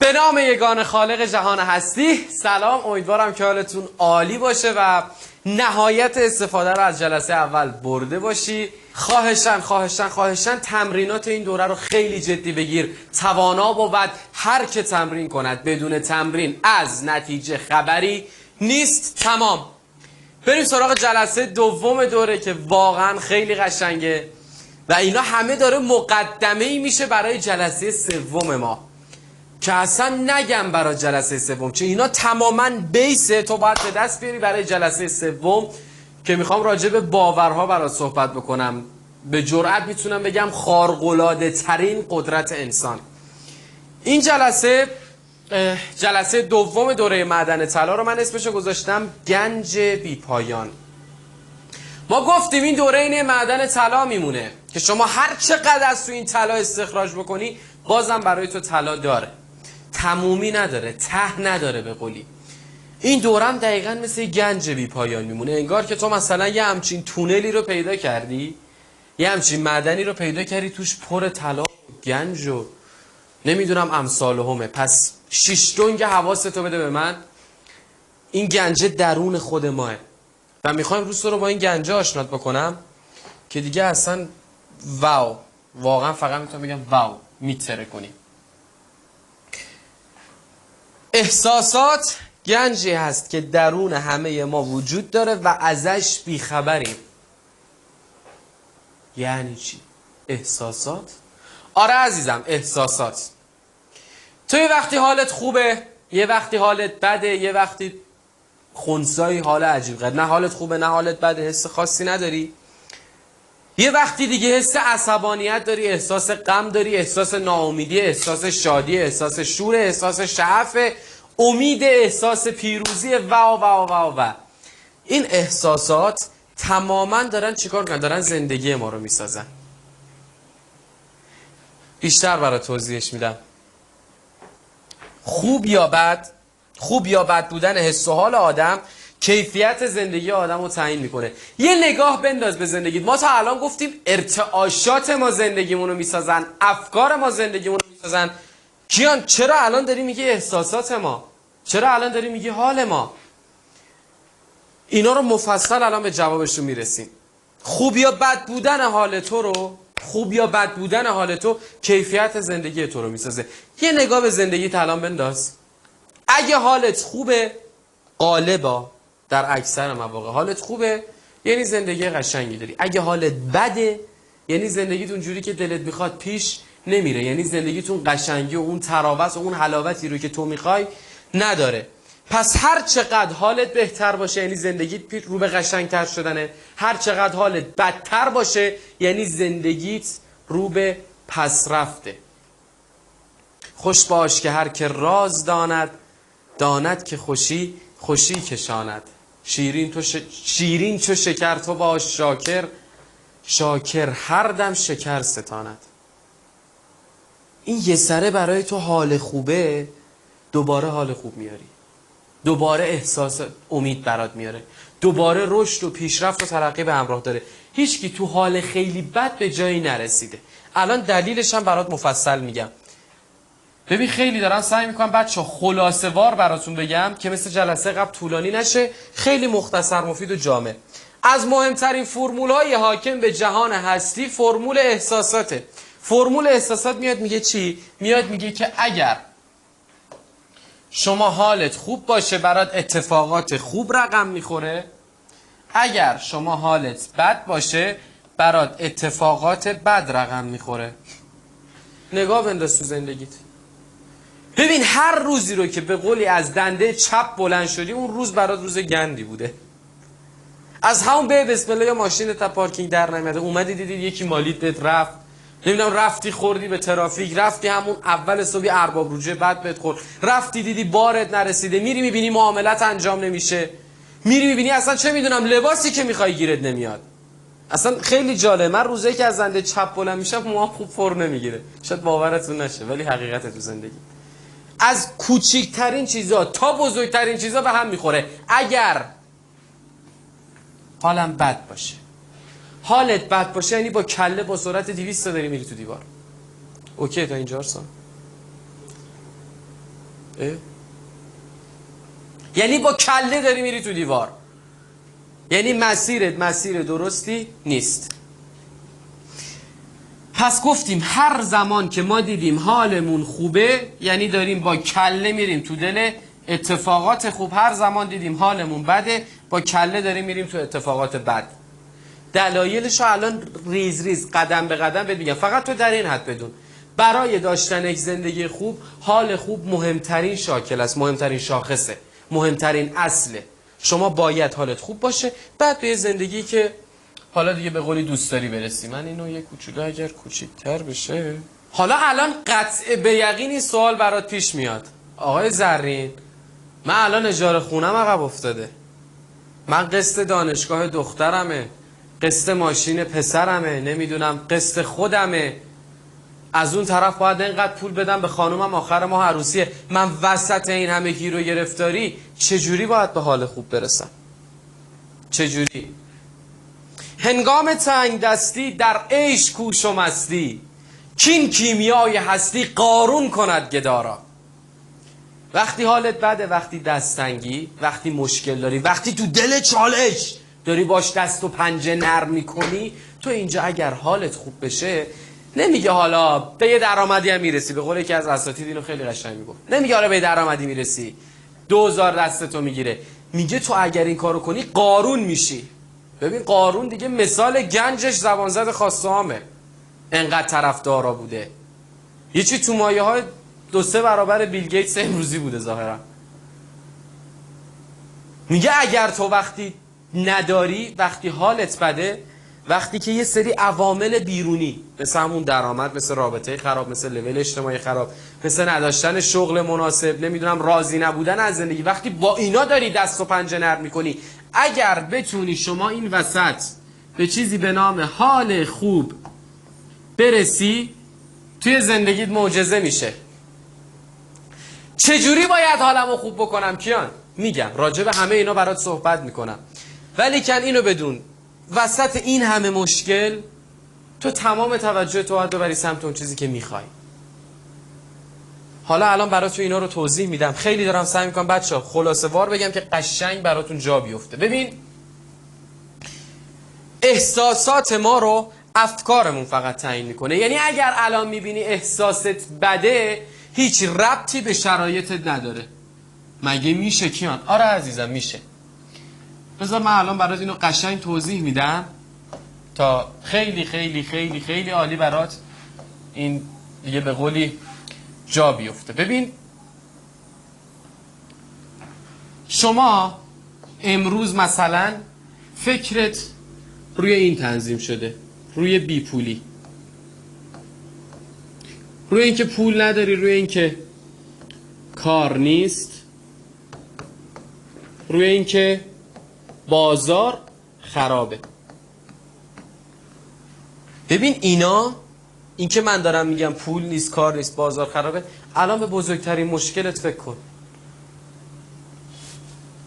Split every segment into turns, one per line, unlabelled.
به نام یگانه خالق جهان هستی. سلام، امیدوارم که حالتون عالی باشه و نهایت استفاده رو از جلسه اول برده باشی. خواهشاً تمرینات این دوره رو خیلی جدی بگیر. توانا بود هر که تمرین کند، بدون تمرین از نتیجه خبری نیست. تمام. بریم سراغ جلسه دوم دوره که واقعا خیلی قشنگه و اینا همه داره مقدمه‌ای میشه برای جلسه سوم ما که اصلا نگم برای جلسه سوم، چه اینا تماما بیسه. تو باید به دست بیاری برای جلسه سوم که میخوام راجع به باورها برات صحبت بکنم. به جرئت میتونم بگم خارق‌العاده ترین قدرت انسان. این جلسه دوم دوره معدن طلا رو من اسمشو گذاشتم گنج بی پایان. ما گفتیم این دوره این معدن طلا میمونه که شما هر چقدر از تو این طلا استخراج بکنی بازم برای تو طلا داره، تمومی نداره، ته نداره. به قولی این دورم دقیقاً مثل گنج بی پایان میمونه. انگار که تو مثلا یه همچین تونلی رو پیدا کردی، یه همچین معدنی رو پیدا کردی توش پر طلا و گنج و نمیدونم امثال همه. پس شش دنگ حواستو بده به من. این گنج درون خود ماه و میخوایم روز رو با این گنج آشنات بکنم که دیگه اصلا واو، واقعا فقط میتونم بگم واو، میتره کنیم. احساسات گنجی هست که درون همه ما وجود داره و ازش بیخبریم. یعنی چی؟ احساسات؟ آره عزیزم، احساسات. تو یه وقتی حالت خوبه، یه وقتی حالت بده، یه وقتی خنثایی، حال عجیب غریب. نه حالت خوبه نه حالت بده، حس خاصی نداری. یه وقتی دیگه حس عصبانیت داری، احساس غم داری، احساس ناامیدی، احساس شادی، احساس شور، احساس شعف، امید، احساس پیروزی و این احساسات تماما دارن چیکار کنن؟ دارن زندگی ما رو میسازن. بیشتر برای توضیحش میدم. خوب یا بد بودن حس و حال آدم کیفیت زندگی آدم رو تعیین میکنه. یه نگاه بنداز به زندگیت. ما تا الان گفتیم ارتعاشات ما زندگیمون رو میسازن، افکار ما زندگیمون رو میسازن. کیان چرا الان داری میگی احساسات ما؟ چرا الان داری میگی حال ما؟ اینا رو مفصل الان به جوابشون میرسیم. خوب یا بد بودن حال تو کیفیت زندگی تو رو میسازه. یه نگاه به زندگیت الان بنداز. اگه حالت خوبه، غالبا در اکثر مواقع حالت خوبه، یعنی زندگی قشنگی داری. اگه حالت بده، یعنی زندگیت اونجوری که دلت میخواد پیش نمیره، یعنی زندگیتون قشنگی و اون تراوت و اون حلاوتی رو که تو میخوای نداره. پس هر چقدر حالت بهتر باشه یعنی زندگیت رو به قشنگتر شدنه، هر چقدر حالت بدتر باشه یعنی زندگیت رو به پس رفته. خوش باش که هر که راز داند که خوشی کشاند. شیرین چو شکر تو باش شاکر هر دم شکر ستاند. این یه سره برای تو حال خوبه، دوباره حال خوب میاری، دوباره احساس امید برات میاره، دوباره رشد و پیشرفت و ترقی به همراه داره. هیچکی تو حال خیلی بد به جایی نرسیده. الان دلیلش هم برات مفصل میگم. ببین خیلی دارن سعی میکنم بچه خلاصه وار براتون بگم که مثل جلسه قبل طولانی نشه، خیلی مختصر، مفید و جامع. از مهمترین فرمول‌های حاکم به جهان هستی فرمول احساساته. فرمول احساسات میاد میگه چی؟ میاد میگه که اگر شما حالت خوب باشه برات اتفاقات خوب رقم میخوره، اگر شما حالت بد باشه برات اتفاقات بد رقم میخوره. نگاه بنداز تو زندگیت. ببین هر روزی رو که به قولی از دنده چپ بلند شدی اون روز برات روز گندی بوده. از همون به بسم الله یا ماشین تا پارکینگ در نمیاده، اومدی دیدی یکی مالیت بهت رفت، نمیدونم رفتی خوردی به ترافیک، رفتی همون اول صبح ارباب رجوع بد بهت خورد، رفتی دیدی بارت نرسیده، میری میبینی معاملت انجام نمیشه، میری میبینی اصلا چه میدونم لباسی که میخوای گیرت نمیاد. اصلا خیلی جالب، من روزایی که از دنده چپ بلند میشم موام خوب فر نمیگیره. شاید باورتون نشه ولی حقیقت تو زندگی. از کوچکترین چیزا تا بزرگترین چیزا به هم میخوره. اگر حالم بد باشه، حالت بد باشه یعنی با کله با سرعت 200 داری میری تو دیوار. اوکی تا اینجا ارسان؟ یعنی با کله داری میری تو دیوار، یعنی مسیرت مسیر درستی نیست. پس گفتیم هر زمان که ما دیدیم حالمون خوبه یعنی داریم با کله میریم تو دل اتفاقات خوب، هر زمان دیدیم حالمون بده با کله داریم میریم تو اتفاقات بد. دلایلش رو الان ریز ریز قدم به قدم بهت میگم، فقط تو در این حد بدون برای داشتن یک زندگی خوب حال خوب مهمترین شاکل است، مهمترین شاخصه، مهمترین اصله. شما باید حالت خوب باشه بعد به زندگی که حالا دیگه به قولی دوست داری برسی. من اینو یه کوچولو اگر کوچیک‌تر بشه، حالا الان قطع به یقینی سوال برات پیش میاد، آقای زرین من الان اجاره خونم عقب افتاده، من قسط دانشگاه دخترمه، قسط ماشین پسرمه، نمیدونم قسط خودمه، از اون طرف باید اینقدر پول بدم به خانومم آخر ماه عروسیه، من وسط این همه گیر و گرفتاری چجوری باید به حال خوب برسم؟ چجوری؟ هنگام تنگ دستی در عیش کوش و مستی، کین کیمیای هستی قارون کند گدارا. وقتی حالت بده، وقتی دستنگی، وقتی مشکل داری، وقتی تو دل چالش داری باش دست و پنجه نرم میکنی، تو اینجا اگر حالت خوب بشه نمیگه حالا به یه درآمدی هم میرسی، به قول یکی از اساتید اینو خیلی قشنگ میگفت، نمیگه حالا به یه درآمدی میرسی 2000 دستتو میگیره، میگه تو اگر این کارو کنی قارون میشی. ببین قارون دیگه مثال گنجش زبان زد خاصه عامه، انقدر طرفدارا بوده، یه چی تو مایه های 2-3 برابر بیل گیتس امروزی بوده ظاهرا. میگه اگر تو وقتی نداری، وقتی حالت بده، وقتی که یه سری عوامل بیرونی مثل همون درآمد، مثل رابطه خراب، مثل لول اجتماعی خراب، مثل نداشتن شغل مناسب، نمیدونم راضی نبودن از زندگی، وقتی با اینا داری دست و پنجه نرم میکنی، اگر بتونی شما این وسط به چیزی به نام حال خوب برسی، توی زندگیت معجزه میشه. چجوری باید حالمو خوب بکنم کیان؟ میگم راجع به همه اینا برات صحبت میکنم، ولی کن اینو بدون وسط این همه مشکل تو تمام توجه تو باید ببری سمت اون چیزی که میخوای. حالا الان براتون اینا رو توضیح میدم، خیلی دارم سعی میکنم بچه‌ها خلاصه وار بگم که قشنگ براتون جا بیفته. ببین احساسات ما رو افکارمون فقط تعیین میکنه، یعنی اگر الان میبینی احساست بده هیچ ربطی به شرایطت نداره. مگه میشه کیان؟ آره عزیزم میشه. بذار من الان برات اینو قشنگ توضیح میدم تا خیلی خیلی خیلی خیلی عالی برات این دیگه به قولی جا بیفته. ببین شما امروز مثلا فکرت روی این تنظیم شده، روی بی پولی، روی اینکه پول نداری، روی اینکه کار نیست، روی اینکه بازار خرابه. ببین اینا، این که من دارم میگم پول نیست، کار نیست، بازار خرابه، الان به بزرگترین مشکلت فکر کن،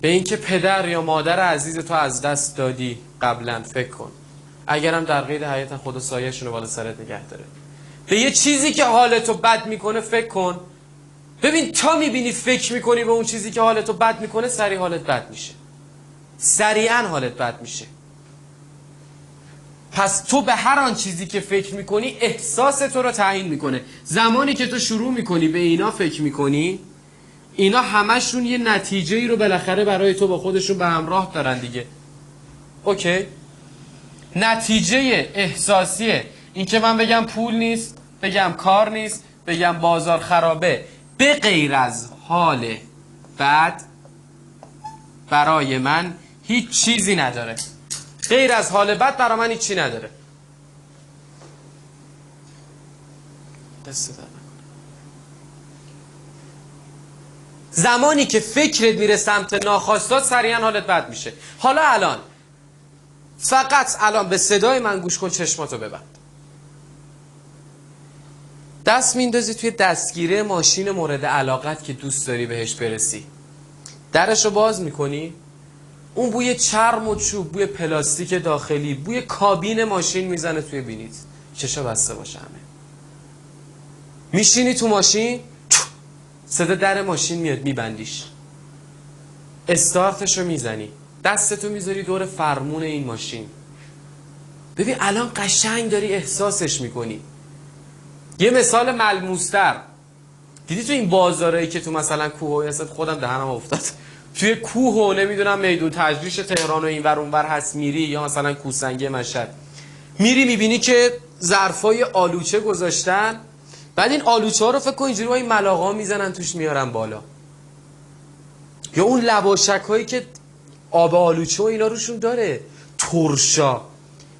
به اینکه پدر یا مادر عزیز تو از دست دادی قبلا فکر کن، اگرم در قید حیات خدا سایه‌شون رو بالا سرت نگه داره. به یه چیزی که حالتو بد میکنه فکر کن. ببین تا میبینی فکر میکنی به اون چیزی که حالتو بد میکنه، سریع حالت بد میشه، سریعا حالت بد میشه. پس تو به هر آن چیزی که فکر میکنی احساس تو رو تعیین میکنه. زمانی که تو شروع میکنی به اینا فکر میکنی، اینا همشون یه نتیجه ای رو بالاخره برای تو با خودشون به همراه دارن دیگه. اوکی؟ نتیجه احساسیه این که من بگم پول نیست، بگم کار نیست، بگم بازار خرابه، به غیر از حال بد برای من هیچ چیزی نداره. غیر از حال بد برای من هیچی نداره. زمانی که فکرت میره سمت ناخواستات سریعا حالت بد میشه. حالا الان فقط الان به صدای من گوش کن، چشماتو ببند، دست میندازی توی دستگیره ماشین مورد علاقت که دوست داری بهش برسی، درشو باز میکنی، اون بوی چرم و چوب، بوی پلاستیک داخلی، بوی کابین ماشین میزنه توی بینیت، چشا بسته باشه همه، میشینی تو ماشین، صدا در ماشین میاد میبندیش، استارتشو میزنی، دستتو میذاری دور فرمون این ماشین. ببین الان قشنگ داری احساسش میکنی. یه مثال ملموستر، دیدی تو این بازارایی که تو مثلا کوه و خودم دهنم افتاد، توی کوه و نمیدونم میدون تجریش تهران و اینور اونور هست میری، یا مثلا کوهسنگی مشهد میری میبینی که ظرفای آلوچه گذاشتن، بعد این آلوچه ها رو فکر کن اینجوری با این ملاقه میزنن توش میارن بالا، یا اون لباشک هایی که آب آلوچه و اینا روشون داره، ترشا،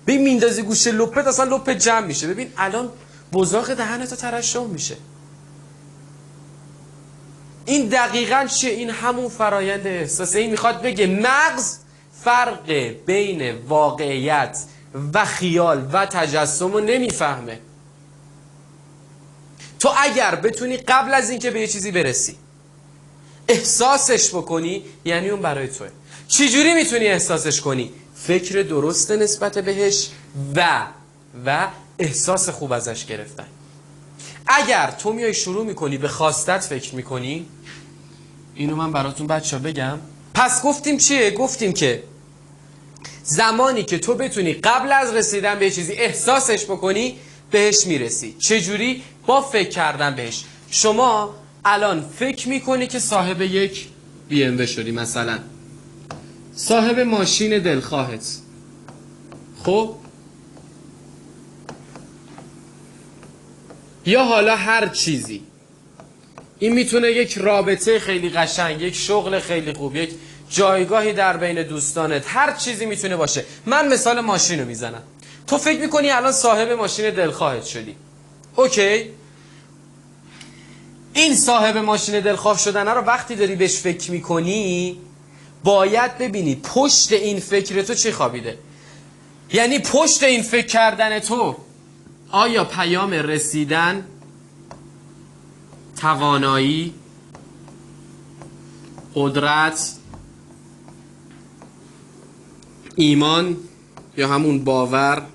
ببین میندازی گوشه لپت اصلا لپت جمع میشه. ببین الان بزاق دهنتو ترشح میشه. این دقیقاً چیه؟ این همون فرایند احساسه. این میخواد بگه مغز فرق بین واقعیت و خیال و تجسم رو نمیفهمه. تو اگر بتونی قبل از اینکه به یه چیزی برسی احساسش بکنی، یعنی اون برای توه. چجوری میتونی احساسش کنی؟ فکر درست نسبت بهش و احساس خوب ازش گرفتن. اگر تو میای شروع میکنی به خواستت فکر میکنی، اینو من براتون بچه بگم. پس گفتیم چیه؟ گفتیم که زمانی که تو بتونی قبل از رسیدن به چیزی احساسش بکنی بهش میرسی. چجوری؟ با فکر کردن بهش. شما الان فکر میکنی که صاحب یک BMW شدی، مثلا صاحب ماشین دلخواهت، خب یا حالا هر چیزی. این میتونه یک رابطه خیلی قشنگ، یک شغل خیلی خوب، یک جایگاهی در بین دوستانت، هر چیزی میتونه باشه. من مثال ماشین رو میزنم. تو فکر میکنی الان صاحب ماشین دلخواهت شدی، اوکی؟ این صاحب ماشین دلخواه شدن رو وقتی داری بهش فکر میکنی باید ببینی پشت این فکر تو چی خوابیده. یعنی پشت این فکر کردن تو آیا پیام رسیدن، توانایی، قدرت، ایمان یا همون باور،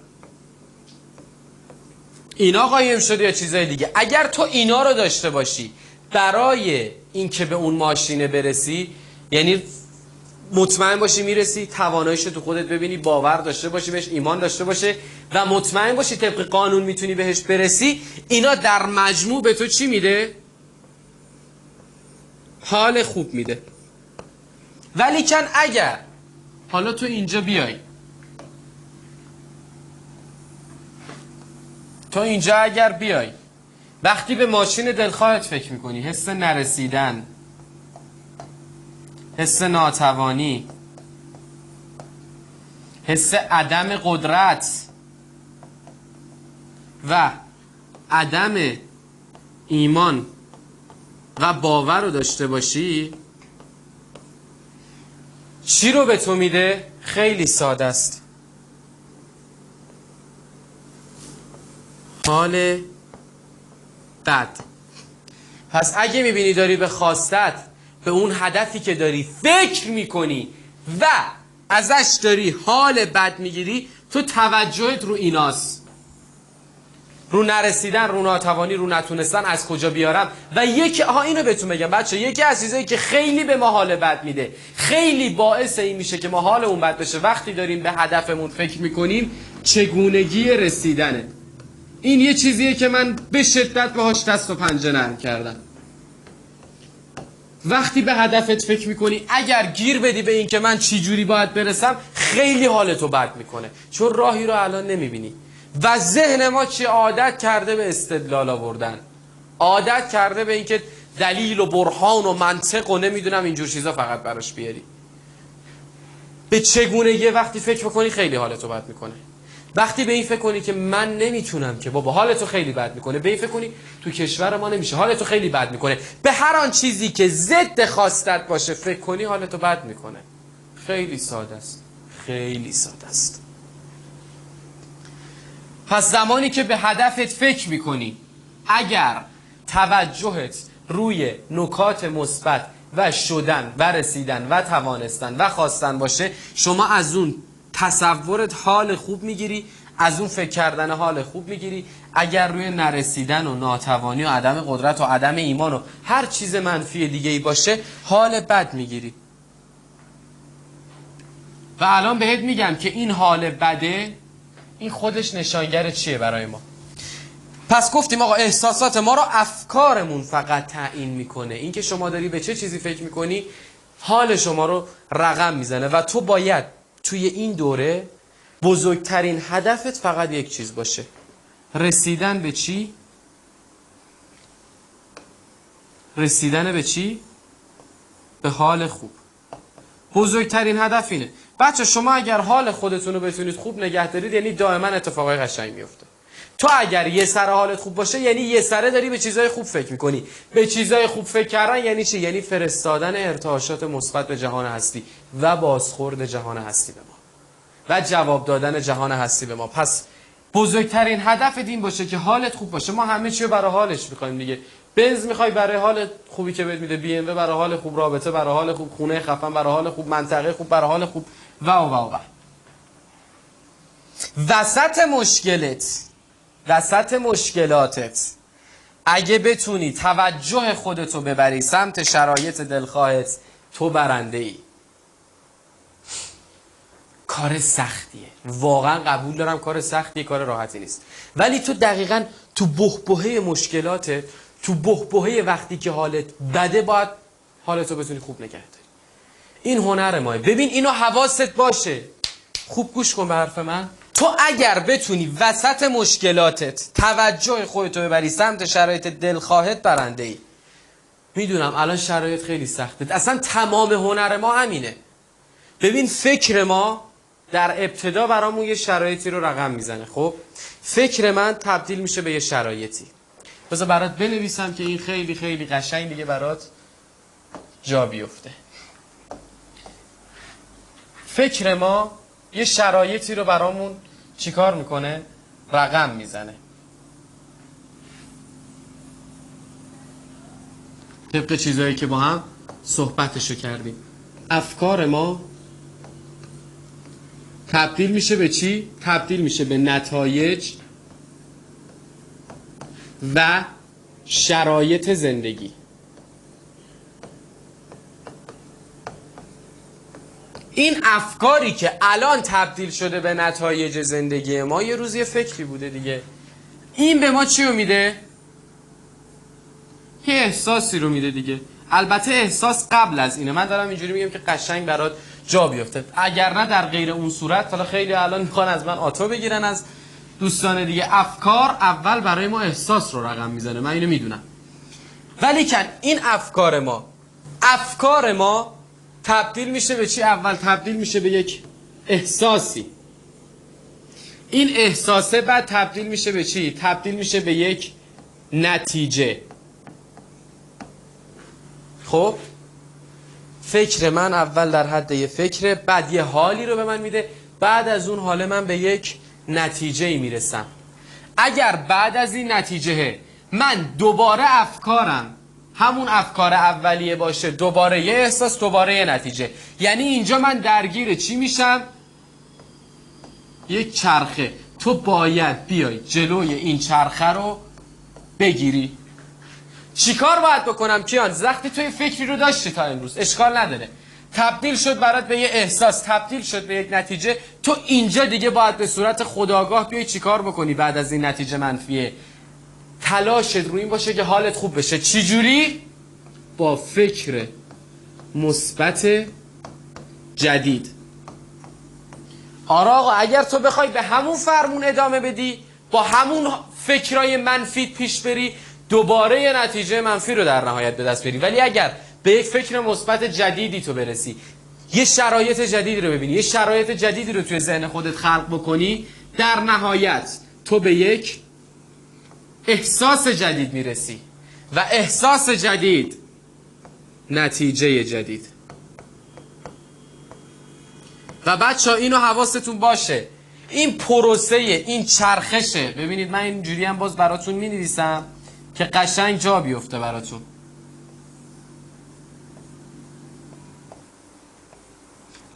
اینا قایم شده یا چیزای دیگه؟ اگر تو اینا رو داشته باشی برای اینکه به اون ماشینه برسی، یعنی مطمئن باشی میرسی، تواناییش تو خودت ببینی، باور داشته باشی بهش، ایمان داشته باشه و مطمئن باشی طبق قانون میتونی بهش برسی، اینا در مجموع به تو چی میده؟ حال خوب میده. ولیکن اگر حالا تو اینجا بیای، تو اینجا اگر بیای وقتی به ماشین دلخواهت فکر میکنی حس نرسیدن، حس ناتوانی، حس عدم قدرت و عدم ایمان و باور رو داشته باشی، چی رو به تو میده؟ خیلی ساده است، حال بد. پس اگه میبینی داری به خواستت، به اون هدفی که داری فکر میکنی و ازش داری حال بد میگیری، تو توجهت رو ایناست، رو نرسیدن، رو ناتوانی، رو نتونستن، از کجا بیارم. و اینو بهتون بگم بچه، یکی از چیزایی که خیلی به ما حال بد میده، خیلی باعث این میشه که ما حالمون بد بشه وقتی داریم به هدفمون فکر میکنیم، چگونگی رسیدنه. این یه چیزیه که من به شدت باهاش دست و پنجه نرم کردم. وقتی به هدفت فکر میکنی اگر گیر بدی به این که من چی جوری باید برسم، خیلی حالتو بد میکنه، چون راهی رو الان نمیبینی. و ذهن ما چی عادت کرده به استدلال آوردن، عادت کرده به اینکه دلیل و برهان و منطق و نمیدونم اینجور چیزا فقط براش بیاری. به چگونگی وقتی فکر بکنی خیلی حالتو بد میکنه. وقتی به این فکر کنی که من نمیتونم که بابا، حالتو خیلی بد میکنه. به این فکر کنی تو کشور ما نمیشه، حالتو خیلی بد میکنه. به هر آن چیزی که ضد خواستت باشه فکر کنی، حالتو بد میکنه. خیلی ساده است، خیلی ساده است. پس زمانی که به هدفت فکر میکنی، اگر توجهت روی نکات مثبت و شدن و رسیدن و توانستن و خواستن باشه، شما از اون تصورت حال خوب میگیری، از اون فکر کردن حال خوب میگیری. اگر روی نرسیدن و ناتوانی و عدم قدرت و عدم ایمان و هر چیز منفی دیگه ای باشه حال بد میگیری. و الان بهت میگم که این حال بده، این خودش نشانگر چیه برای ما؟ پس گفتیم آقا احساسات ما رو افکارمون فقط تعیین میکنه. این که شما داری به چه چیزی فکر میکنی حال شما رو رقم میزنه و تو باید توی این دوره بزرگترین هدفت فقط یک چیز باشه: رسیدن به چی؟ رسیدن به چی؟ به حال خوب. بزرگترین هدف اینه. بچه شما اگر حال خودتون رو بتونید خوب نگه دارید یعنی دائما اتفاقای قشنگ میفته. تو اگر یه سر حالت خوب باشه یعنی یه سره داری به چیزای خوب فکر میکنی. به چیزای خوب فکر کردن یعنی چی؟ یعنی فرستادن ارتعاشات مثبت به جهان هستی و بازخورد جهان هستی به ما و جواب دادن جهان هستی به ما. پس بزرگترین هدف این باشه که حالت خوب باشه. ما همه چی رو برای حالش میخوایم دیگه. بنز میخوای برای حال خوبی که بهت میده، بی ام و برای حال خوب، رابطه برای حال خوب، خونه خفن برای حال خوب، منطقه خوب برای حال خوب و وسط مشکلاتت اگه بتونی توجه خودتو ببری سمت شرایط دلخواهت، تو برنده ای. کار سختیه، واقعا قبول دارم کار سختیه، کار راحتی نیست، ولی تو دقیقاً تو بحبوحه مشکلاتت، تو بحبوحه وقتی که حالت بده باید حالتو بتونی خوب نگه داری. این هنر ماه. ببین اینو حواست باشه، خوب گوش کن به حرف من. تو اگر بتونی وسط مشکلاتت توجه خودتو ببری سمت شرایط دلخواهت، برنده ای. میدونم الان شرایط خیلی سخته، اصلا تمام هنر ما همینه. ببین فکر ما در ابتدا برامون یه شرایطی رو رقم میزنه. خب فکر من تبدیل میشه به یه شرایطی. بذار برات بنویسم که این خیلی خیلی قشنگ دیگه برات جا بیفته. فکر ما یه شرایطی رو برامون چیکار میکنه؟ رقم میزنه. طبق چیزایی که با هم صحبتشو کردیم. افکار ما تبدیل میشه به چی؟ تبدیل میشه به نتایج و شرایط زندگی. این افکاری که الان تبدیل شده به نتایج زندگی ما یه روز یه فکری بوده دیگه. این به ما چی رو میده؟ یه احساسی رو میده دیگه. البته احساس قبل از اینه، من دارم اینجوری میگم که قشنگ برات جا بیفته. اگر نه در غیر اون صورت، حالا خیلی الان میخوان از من آتو بگیرن از دوستان دیگه، افکار اول برای ما احساس رو رقم میزنه، من اینو میدونم. ولی کن این افکار ما تبدیل میشه به چی؟ اول تبدیل میشه به یک احساسی. این احساسه بعد تبدیل میشه به چی؟ تبدیل میشه به یک نتیجه. خب فکر من اول در حد یه فکره، بعد یه حالی رو به من میده، بعد از اون حال من به یک نتیجه میرسم. اگر بعد از این نتیجه من دوباره افکارم همون افکار اولیه باشه، دوباره یه احساس، دوباره یه نتیجه، یعنی اینجا من درگیر چی میشم؟ یک چرخه. تو باید بیای جلوی این چرخه رو بگیری. چیکار باید بکنم کیان؟ وقتی توی فکری رو داشتی تا امروز، اشکال نداره، تبدیل شد برات به یه احساس، تبدیل شد به یک نتیجه، تو اینجا دیگه باید به صورت خودآگاه بیای چیکار بکنی بعد از این نتیجه منفیه؟ تلاشت رو این باشه که حالت خوب بشه. چی جوری؟ با فکر مثبت جدید. آقا اگر تو بخوای به همون فرمون ادامه بدی، با همون فکرای منفی پیش بری، دوباره یه نتیجه منفی رو در نهایت به دست بری. ولی اگر به یک فکر مثبت جدیدی تو برسی، یه شرایط جدیدی رو ببینی، یه شرایط جدیدی رو توی ذهن خودت خلق بکنی، در نهایت تو به یک احساس جدید میرسی و احساس جدید نتیجه جدید. و بچه ها اینو حواستون باشه، این پروسه، این چرخشه. ببینید من اینجوری هم باز براتون می نویسم که قشنگ جا بیفته براتون.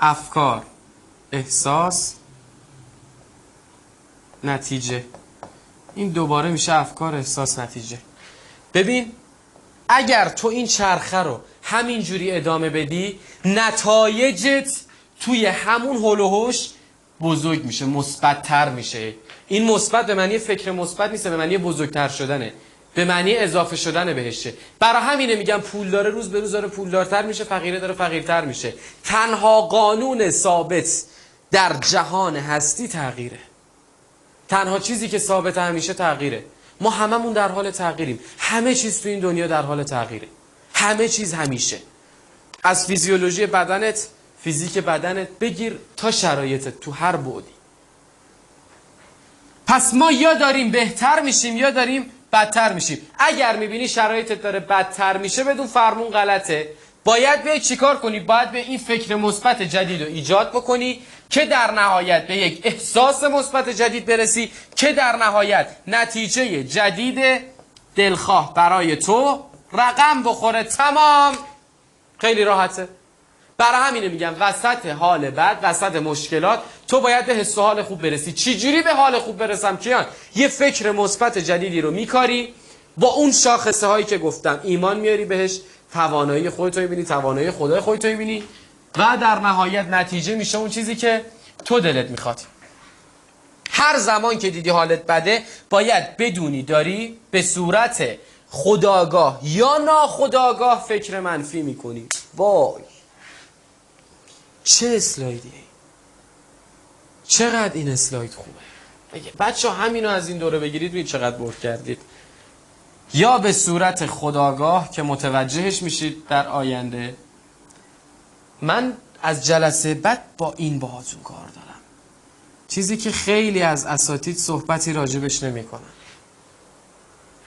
افکار، احساس، نتیجه. این دوباره میشه افکار، احساس، نتیجه. ببین اگر تو این چرخه رو همینجوری ادامه بدی، نتایجت توی همون هول و هوش بزرگ میشه، مثبت‌تر میشه. این مثبت به معنی فکر مثبت نیست، به معنی بزرگتر شدنه، به معنی اضافه شدن بهشه. برای همینه میگم پول داره روز به روز داره پولدارتر میشه، فقیره داره فقیرتر میشه. تنها قانون ثابت در جهان هستی تغییره. تنها چیزی که ثابت همیشه تغییره. ما هممون در حال تغییریم. همه چیز تو این دنیا در حال تغییره. همه چیز همیشه. از فیزیولوژی بدنت، فیزیک بدنت بگیر تا شرایطت تو هر بعدی. پس ما یا داریم بهتر میشیم یا داریم بدتر میشیم. اگر میبینی شرایطت داره بدتر میشه بدون فرمون غلطه. باید به چیکار کنی؟ باید به این فکر مثبت جدید رو ایجاد بکنی که در نهایت به یک احساس مثبت جدید برسی که در نهایت نتیجه جدید دلخواه برای تو رقم بخوره. تمام. خیلی راحته. برای همینه میگم وسط حال بد، وسط مشکلات تو باید به حس و حال خوب برسی. چی جوری به حال خوب برسم کیان؟ یه فکر مثبت جدیدی رو میکاری، با اون شاخصه هایی که گفتم ایمان میاری بهش، توانایی خودت رو میبینی، توانایی خدای خودت رو میبینی و در نهایت نتیجه میشه اون چیزی که تو دلت میخواد. هر زمان که دیدی حالت بده باید بدونی داری به صورت خودآگاه یا ناخودآگاه فکر منفی میکنی. وای چه اسلایدیه، چقدر این اسلاید خوبه. بچه همینو از این دوره بگیرید ببینید چقدر برد کردید. یا به صورت خودآگاه که متوجهش میشید در آینده. من از جلسه بعد با این باهاتون کار دارم، چیزی که خیلی از اساتید صحبتی راجبش نمیکنن.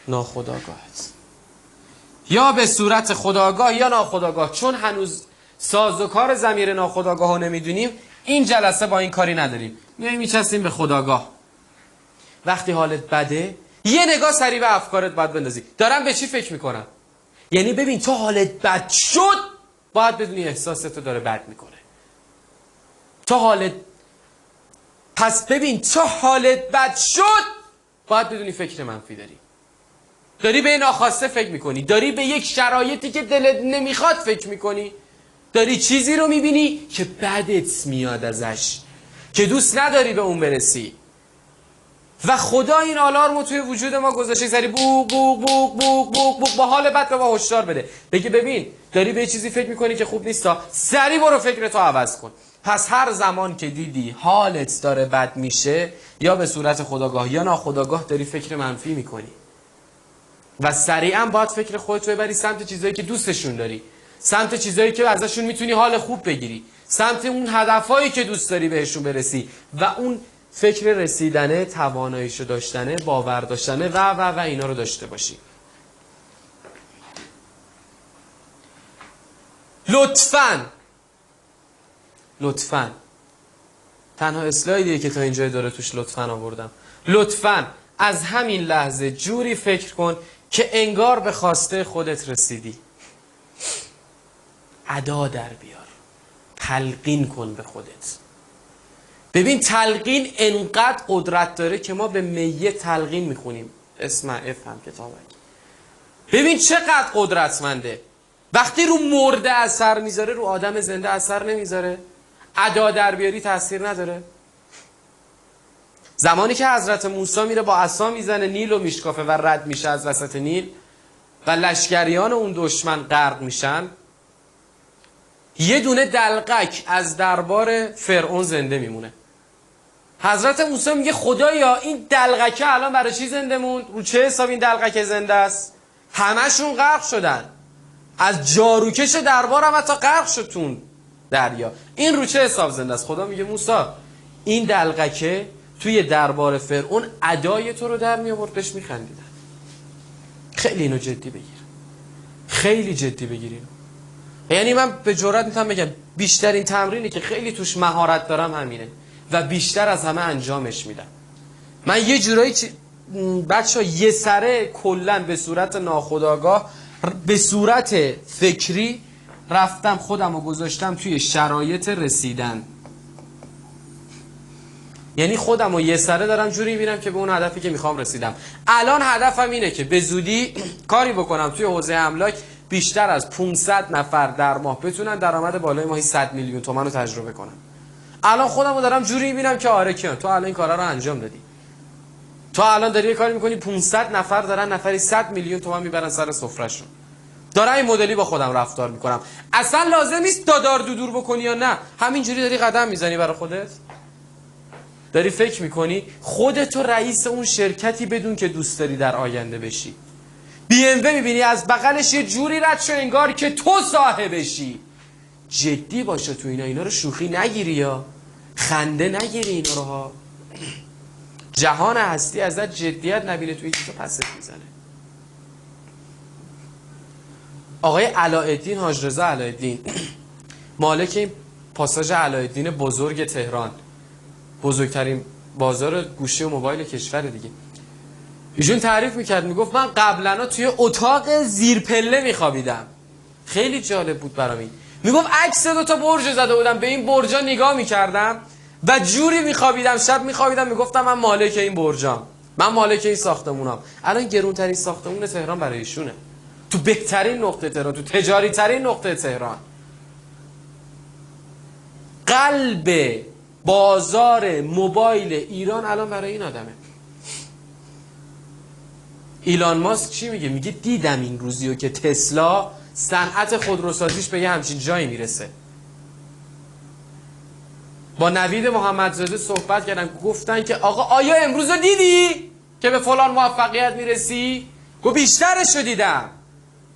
ناخودآگاهت یا به صورت خودآگاه یا ناخودآگاه. چون هنوز سازوکار ضمیر ناخودآگاه رو نمیدونیم این جلسه با این کاری نداریم. میایم میچستیم به خودآگاه. وقتی حالت بده یه نگاه سریع به افکارت باید بندازی. دارم به چی فکر میکنم؟ یعنی ببین تو حالت بد شد باید بدونی احساستو داره بد میکنه. تو حالت پس ببین تو حالت بد شد باید بدونی فکر منفی داری به ناخواسته فکر میکنی، داری به یک شرایطی که دلت نمیخواد فکر میکنی، داری چیزی رو میبینی که بدت میاد ازش، که دوست نداری به اون برسی و خدا این آلارمو توی وجود ما گذاشته سری بوق بوق بوق بوق بوق بوق با حال بد با هشدار بده، بگی ببین داری به چیزی فکر میکنی که خوب نیستا، سری برو فکرتو عوض کن. پس هر زمان که دیدی حالت داره بد میشه یا به صورت خودآگاه یا ناخودآگاه داری فکر منفی میکنی و سریعا باید فکر خودت رو ببری سمت چیزایی که دوستشون داری، سمت چیزایی که ازشون میتونی حال خوب بگیری، سمت اون هدفهایی که دوست داری بهشون برسی و اون فکر رسیدنه، تواناییشو داشتنه، باور داشتنه و اینا رو داشته باشی. لطفاً تنها اسلایدیه که تا اینجای داره توش لطفاً آوردم. لطفاً از همین لحظه جوری فکر کن که انگار به خواسته خودت رسیدی. ادا در بیار، تلقین کن به خودت. ببین تلقین انقدر قدرت داره که ما به میت تلقین میخونیم. اسمع افهم کتابک. ببین چقدر قدرتمنده. وقتی رو مرده اثر میذاره رو آدم زنده اثر نمیذاره. ادا در بیاری تاثیر نداره. زمانی که حضرت موسی میره با عصا میزنه نیل رو میشکافه و رد میشه از وسط نیل و لشکریان اون دشمن غرق میشن، یه دونه دلقک از دربار فرعون زنده میمونه. حضرت موسی میگه خدایا این دلقکه الان برای چی زنده موند؟ رو چه حساب این دلقکه زنده است؟ همشون غرق شدن. از جاروکش دربار هم حتی غرق شد تون دریا. این رو چه حساب زنده است؟ خدا میگه موسی این دلقکه توی دربار فرعون ادای تو رو در می آورد، بهش میخندیدن. خیلی اینو جدی بگیر، خیلی جدی بگیر اینو. یعنی من به جرئت میتونم بگم بیشترین تمرینی که خیلی توش مهارت دارم همینه و بیشتر از همه انجامش میدم. من یه جورایی بچه‌ها یه سره کلن به صورت ناخودآگاه به صورت فکری رفتم خودم رو گذاشتم توی شرایط رسیدن. یعنی خودم رو یه سره دارم جوری میبینم که به اون هدفی که میخوام رسیدم. الان هدفم اینه که به زودی کاری بکنم توی حوزه املاک بیشتر از 500 نفر در ماه بتونن درآمد بالای ماهی 100 میلیون تومان رو تجربه کنن. الان خودم رو دارم جوری میبینم که آره کیان تو الان این کارا رو انجام دادی. تو الان داری یه کاری میکنی 500 نفر دارن نفری 100 میلیون تومان میبرن سر سفرهشون. دارم این مدلی با خودم رفتار میکنم. اصلا لازم نیست دادار دودور بکنی یا نه، همینجوری داری قدم میزنی برای خودت. داری فکر میکنی خودتو رئیس اون شرکتی بدون که دوست داری در آینده بشی. BMW میبینی از بغلش یه جوری رد شو انگار که تو صاحبشی. جدی باشه تو اینا رو شوخی نگیری یا خنده نگیری اینا رو ها. جهان هستی ازت جدیت نبینه تو هیچ تو پست میزنه. آقای علاءالدین حاج رضا علاءالدین مالک این پاساژ علاءالدین بزرگ تهران، بزرگترین بازار گوشی و موبایل کشور دیگه، ایشون تعریف میکرد میگفت من قبلا توی اتاق زیر پله میخوابیدم. خیلی جالب بود برام این. میگفت عکس 2 تا برج زده بودم، به این برجا نگاه میکردم و جوری میخوابیدم، شب میخوابیدم میگفتم من مالک این برجام، من مالک این ساختمونم. الان گرونترین ساختمون تهران برای ایشونه، تو بهترین نقطه تهران، تو تجاری ترین نقطه تهران. قلب بازار موبایل ایران الان برای این آدمه. ایلان ماسک چی میگه؟ میگه دیدم این روزیو که تسلا صنعت خودروسازیش به یه همچین جایی میرسه. با نوید محمدزاده صحبت کردن، گفتن که آقا آیا امروز رو دیدی که به فلان موفقیت میرسی؟ گفت بیشترش رو دیدم،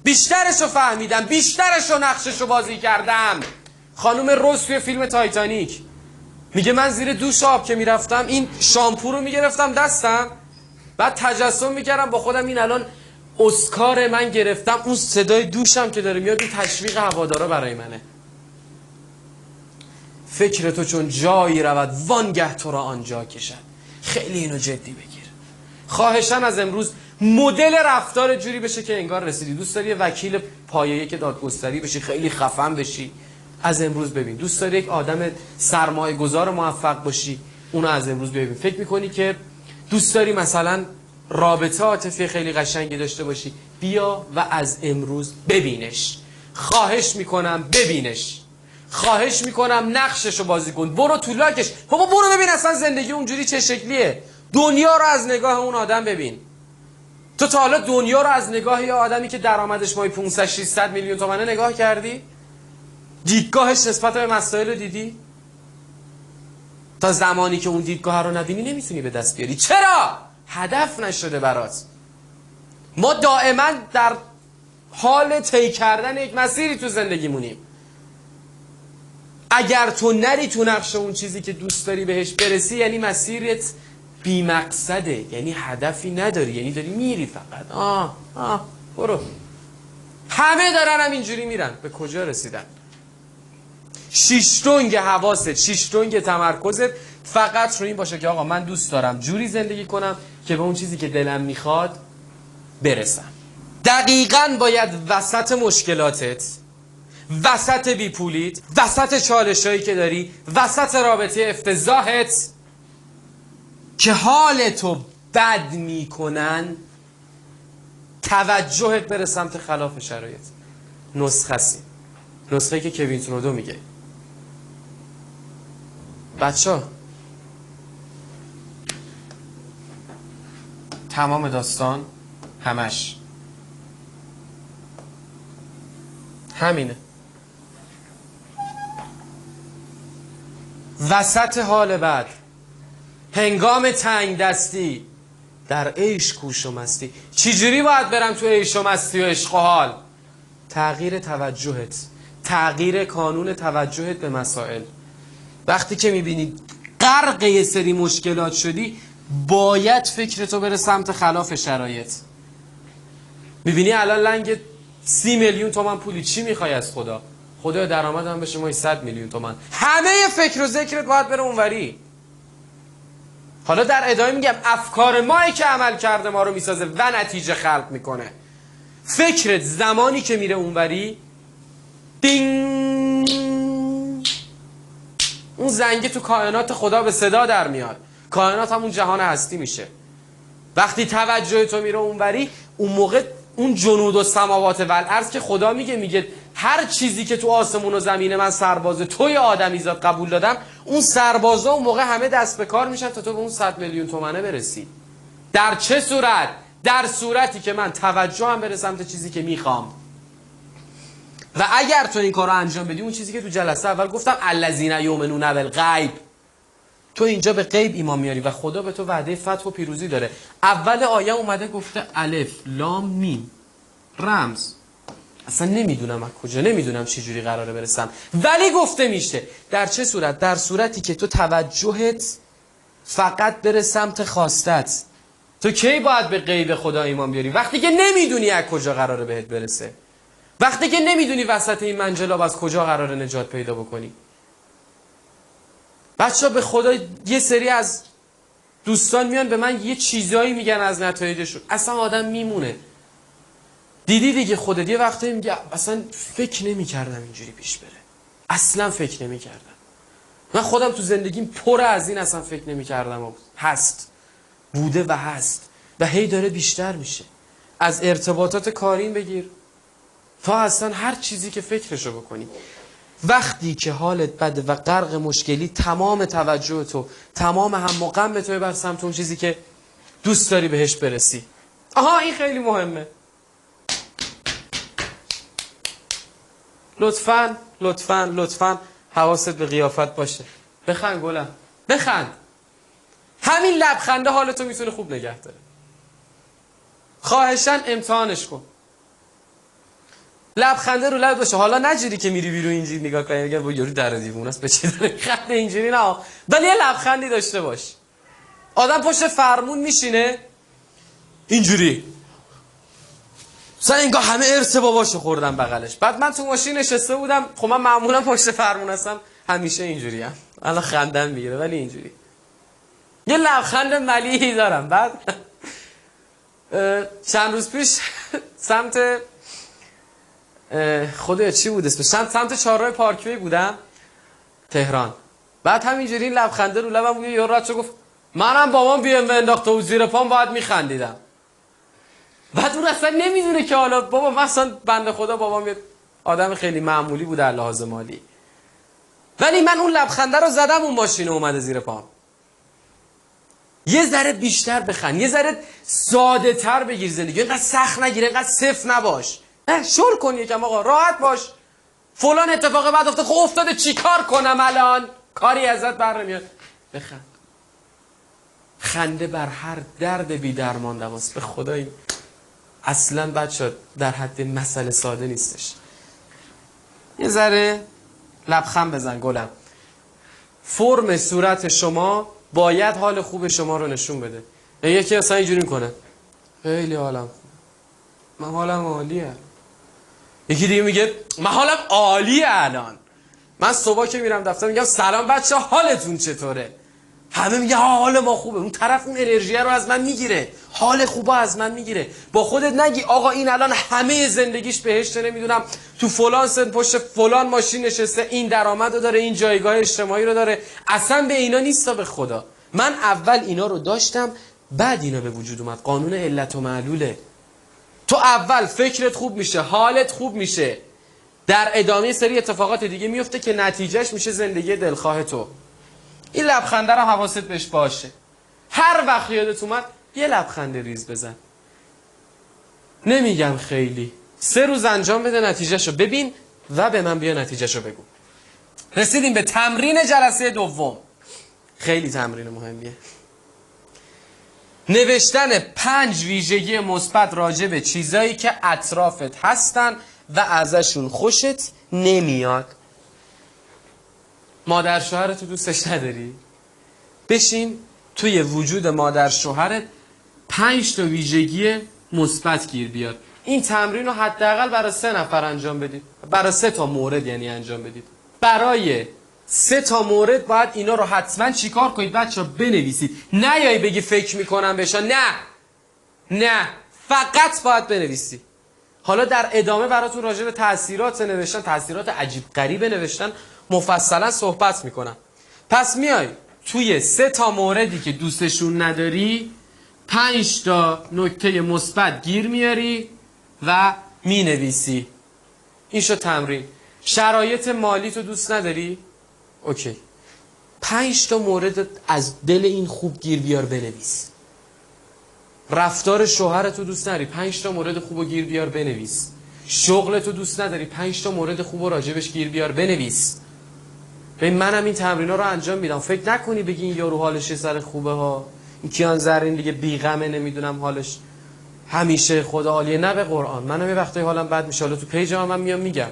بیشترش رو فهمیدم، بیشترش رو نقشش رو بازی کردم. خانم روز توی فیلم تایتانیک میگه من زیر دوش آب که میرفتم این شامپو رو میگرفتم دستم، بعد تجسم میکردم با خودم این الان اسکار من گرفتم، اون صدای دوشم که داره میاد این تشویق هوادارا برای منه. فکر تو چون جایی رود وانگه تو را آنجا کشد. خیلی اینو جدی بگیر. خواهشاً از امروز مدل رفتار جوری بشه که انگار رسیدی. دوست داری وکیل پایه‌ای که دادگستری بشی، خیلی خفن بشی، از امروز ببین. دوست داری یک آدم سرمایه‌گذار موفق باشی، اونو از امروز ببین. فکر می‌کنی که دوست داری مثلا رابطه عاطفی خیلی قشنگی داشته باشی، بیا و از امروز ببینش. خواهش میکنم ببینش، خواهش میکنم نقششو بازی کن، برو تو لاکش. بابا برو ببین اصلا زندگی اونجوری چه شکلیه. دنیا رو از نگاه اون آدم ببین. تو تا حالا دنیا رو از نگاه یه آدمی که درآمدش ماهی 500 600 میلیون تومانه نگاه کردی؟ دیدگاهش نسبت به مسائل رو دیدی؟ تا زمانی که اون دیدگاه رو نبینی نمیتونی به دست بیاری. چرا؟ هدف نشده برات. ما دائما در حال طی کردن یک مسیری تو زندگیمونیم. اگر تو نری تو نقش اون چیزی که دوست داری بهش برسی، یعنی مسیرت بی مقصده، یعنی هدفی نداری، یعنی داری میری فقط. برو. همه دارن هم اینجوری میرن. به کجا رسیدن؟ شیشتونگ حواست، شیشتونگ تمرکزت فقط رو این باشه که آقا من دوست دارم جوری زندگی کنم که به اون چیزی که دلم میخواد برسم. دقیقاً باید وسط مشکلاتت، وسط بیپولیت، وسط چالشایی که داری، وسط رابطه افتضاحت که حالتو بد میکنن، توجهت بره سمت خلاف شرایط. نسخه‌ای که کوین ترودو میگه. بچه‌ها تمام داستان همش همینه. وسط حال بد، هنگام تنگ دستی، در عیش کوش و مستی. چجوری باید برم تو عیش و مستی و عشق و حال؟ تغییر توجهت، تغییر کانون توجهت به مسائل. وقتی که میبینی غرق یه سری مشکلات شدی، باید فکرتو بره سمت خلاف شرایط. میبینی الان لنگ 30 میلیون تومان پولی، چی میخوای از خدا؟ خدا درآمد هم بشه ماهی 100 میلیون تومان. همه فکر و ذکرت باید بره اونوری. حالا در ادامه میگم افکار مایی که عمل کرده ما رو میسازه و نتیجه خلق میکنه. فکرت زمانی که میره اونوری، دینگ، اون زنگه تو کائنات خدا به صدا در میاد. کائنات همون جهان هستی میشه. وقتی توجه تو میره اونوری، اون موقع اون جنود و سماوات و الارض که خدا میگه هر چیزی که تو آسمون و زمین من سرباز توی آدمیزاد قبول دادم، اون سربازا اون موقع همه دست به کار میشن تا تو به اون 100 میلیون تومنه برسی. در چه صورت؟ در صورتی که من توجهم بره سمت چیزی که میخوام. و اگر تو این کارو انجام بدی، اون چیزی که تو جلسه اول گفتم الذین یؤمنون بالغیب، تو اینجا به غیب ایمان میاری و خدا به تو وعده فتح و پیروزی داره. اول آیه اومده گفته الف لام میم، رمز. اصلا نمیدونم از کجا، نمیدونم چه جوری قراره برسم، ولی گفته میشه در چه صورت؟ در صورتی که تو توجهت فقط بره سمت خواستت. تو کی باید به غیب خدا ایمان بیاری؟ وقتی که نمیدونی از کجا قراره بهت برسه، وقتی که نمیدونی وسط این منجلاب از کجا قراره نجات پیدا بکنی. بچه ها به خدا یه سری از دوستان میان به من یه چیزایی میگن از نتایجشون، اصلا آدم میمونه. دیدی دیگه خودت یه وقتی میگه اصلا فکر نمیکردم اینجوری پیش بره، اصلا فکر نمیکردم. من خودم تو زندگیم پر از این اصلا فکر نمیکردم و هست، بوده و هست و هی داره بیشتر میشه. از ارتباطات کاریم بگیر تا اصلا هر چیزی که فکرشو بکنی. وقتی که حالت بده و غرق مشکلی، تمام توجه تو، تمام هم و غم تو بر سمت اون چیزی که دوست داری بهش برسی. آها این خیلی مهمه. لطفاً لطفاً لطفاً حواست به قیافت باشه. بخند گلم، بخند. همین لبخنده حالتو میتونه خوب نگه داره. خواهشاً امتحانش کن. لبخنده رو لب باشه. حالا نجوری که میری بیرون اینجوری نگاه کنی میگه با یارو در دیوونه است به چه داره خنده، اینجوری نه، ولی یه لبخندی داشته باش. آدم پشت فرمون میشینه اینجوری، مثلا انگار همه ارث باباشو خوردن بغلش. بعد من تو ماشین نشسته بودم، خب من معمولا پشت فرمون هستم، همیشه اینجوری ام، الان خندم میگیره ولی اینجوری یه لبخند ملیحی دارم. بعد چند روز پیش سمت خدا چی بود اسمش، سمت چهارراه پارکوی بودم تهران. بعد همینجوری این لبخنده رو لبم بود، یه رد گفت منم بابام بی ام انداخته و زیر پام باید میخندیدم. بعد اون اصلا نمیدونه که حالا بابا مثلا بنده خدا بابام یه آدم خیلی معمولی بود در لحاظ مالی، ولی من اون لبخنده رو زدم اون ماشین اومده زیر پام. یه ذره بیشتر بخند، یه ذره ساده تر بگیر زندگی، اینقدر سخت نگیر، اینقدر صفر نباش، نه شل کن یکم آقا، راحت باش. فلان اتفاق بعد افتاد، خب افتاده چیکار کنم الان؟ کاری ازت بر نمیاد. بخند. خنده بر هر درد بی درمان دواست. به خدایی اصلا بچه در حد مسئله ساده نیستش. یه ذره لبخند بزن گلم. فرم صورت شما باید حال خوب شما رو نشون بده. یکی اصلا اینجوری میکنه خیلی حالم خوب، من حالم عالیه. یکی دیگه میگه من حالم عالیه الان. من صبح که میرم دفتر میگم سلام بچه حالتون چطوره؟ همه میگه حال ما خوبه. اون طرف اون انرژی رو از من میگیره، حال خوبه از من میگیره. با خودت نگی آقا این الان همه زندگیش بهشته، نمیدونم تو فلان سن پشت فلان ماشین نشسته، این درآمد رو داره، این جایگاه اجتماعی رو داره. اصلا به اینا نیستا به خدا. من اول اینا رو داشتم، بعد اینا به وجود اومد. قانون علت و معلوله. تو اول فکرت خوب میشه، حالت خوب میشه، در ادامه سری اتفاقات دیگه میفته که نتیجهش میشه زندگی دلخواه تو. این لبخنده رو حواست بهش باشه. هر وقت یادت اومد یه لبخند ریز بزن. نمیگم خیلی، 3 روز انجام بده، نتیجهشو ببین و به من بیا نتیجهشو بگو. رسیدیم به تمرین جلسه دوم. خیلی تمرین مهمیه. نوشتن 5 ویژگی مثبت راجع به چیزایی که اطرافت هستن و ازشون خوشت نمیاد. مادر شوهرتو دوستش نداری؟ بشین توی وجود مادر شوهرت 5 تا ویژگی مثبت گیر بیار. این تمرین رو حداقل برای 3 نفر انجام بدید. برای 3 تا مورد یعنی انجام بدید. برای 3 تا مورد باید اینا رو حتما چیکار کنید بچه‌ها؟ بنویسید. نیایی بگی فکر میکنم بهشون. نه فقط باید بنویسی. حالا در ادامه براتون راجع به تاثیرات نوشتن، تاثیرات عجیب غریب نوشتن مفصلا صحبت میکنم. پس میای توی 3 تا موردی که دوستشون نداری 5 تا نکته مثبت گیر میاری و مینویسی. این شد تمرین. شرایط مالی تو دوست نداری؟ اوکی. 5 تا مورد از دل این خوب گیر بیار بنویس. رفتار شوهرتو دوست نداری، 5 تا مورد خوبو گیر بیار بنویس. شغلتو دوست نداری، 5 تا مورد خوبو راجبش گیر بیار بنویس. ببین منم این تمرینا رو انجام میدم. فکر نکنی بگی این یارو حالش سر خوبه ها، این کیان زرین دیگه بیغمه، نمیدونم حالش همیشه خدا عالیه. نه به قرآن، منم یه وقتایی حالم بد میشه. حالا تو پیج من میام میگم،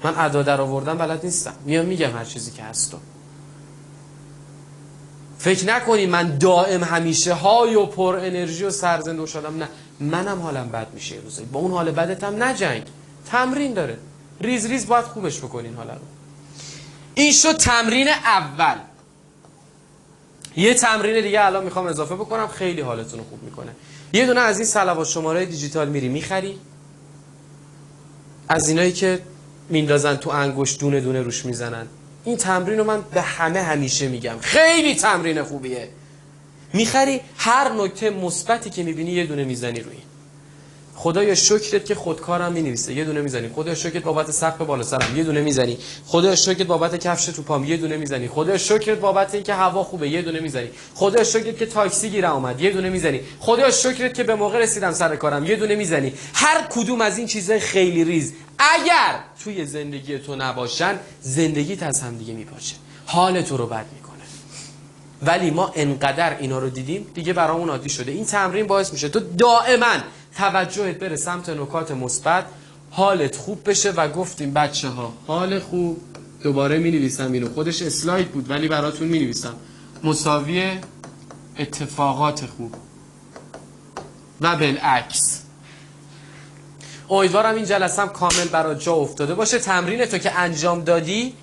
من ادا در آوردن بلد نیستم، میام میگم هر چیزی که هست. فکر نکنی من دائم همیشه های و پر انرژی و سرزنده شدم. نه، منم حالم بد میشه یه روزایی. با اون حال بدت هم نجنگ، تمرین داره. ریز ریز باید خوبش بکنین حالا رو. این شد تمرین اول. یه تمرین دیگه الان میخوام اضافه بکنم، خیلی حالتون رو خوب میکنه. یه دونه از این صلوات شماره دیجیتال میری میخری، از اینایی که میندازن تو انگشت دونه دونه روش میزنن. این تمرین رو من به همه همیشه میگم، خیلی تمرین خوبیه. میخری، هر نکته مثبتی که میبینی یه دونه میزنی روی. خدایا شکرت که خودکارم مینویسه، یه دونه میزنی. خدایا شکرت بابت سقف بالا سرم، یه دونه میزنی. خدایا شکرت بابت کفش تو پام، یه دونه میزنی. خدایا شکرت بابت اینکه هوا خوبه، یه دونه میزنی. خدایا شکرت که تاکسی گیرم اومد، یه دونه میزنی. خدایا شکرت که به موقع رسیدم سر کارم، یه دونه میزنی. هر کدوم از این چیزای خیلی ریز اگر توی زندگی تو نباشن، زندگیت از هم دیگه میپاشه، حال تو رو بد میکنه. ولی ما انقدر اینا رو دیدیم دیگه برامون عادی شده. این تمرین باعث میشه تو دائما توجهت بره سمت نکات مثبت، حالت خوب بشه. و گفتیم بچه ها حال خوب، دوباره می نویسم اینو، خودش اسلاید بود ولی براتون می نویسم، مساوی اتفاقات خوب و بالعکس. امیدوارم این جلسه هم کامل برات جا افتاده باشه. تمرین تو که انجام دادی،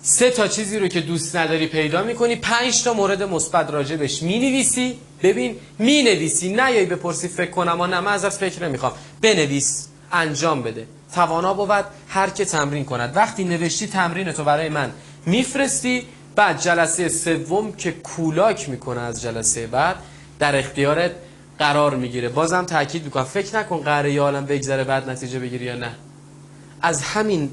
3 تا چیزی رو که دوست نداری پیدا میکنی، 5 تا مورد مثبت راجبش مینویسی. ببین مینویسی، نیایی بپرسی فکر کنم نه من ازت فکر نمیخوام. بنویس، انجام بده. توانا بود هر که تمرین کند. وقتی نوشتی تمرین تو برای من میفرستی، بعد جلسه سوم که کولاک میکنه از جلسه بعد در اختیارت قرار میگیره. بازم تاکید میکنم، فکر نکن قراره یه عالم بگذره بعد نتیجه بگیری یا نه. از همین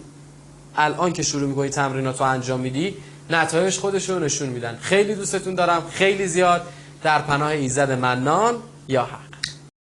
الان که شروع میکنی تمریناتو انجام میدی، نتایج خودشون نشون میدن. خیلی دوستتون دارم، خیلی زیاد. در پناه ایزد منان یا حق.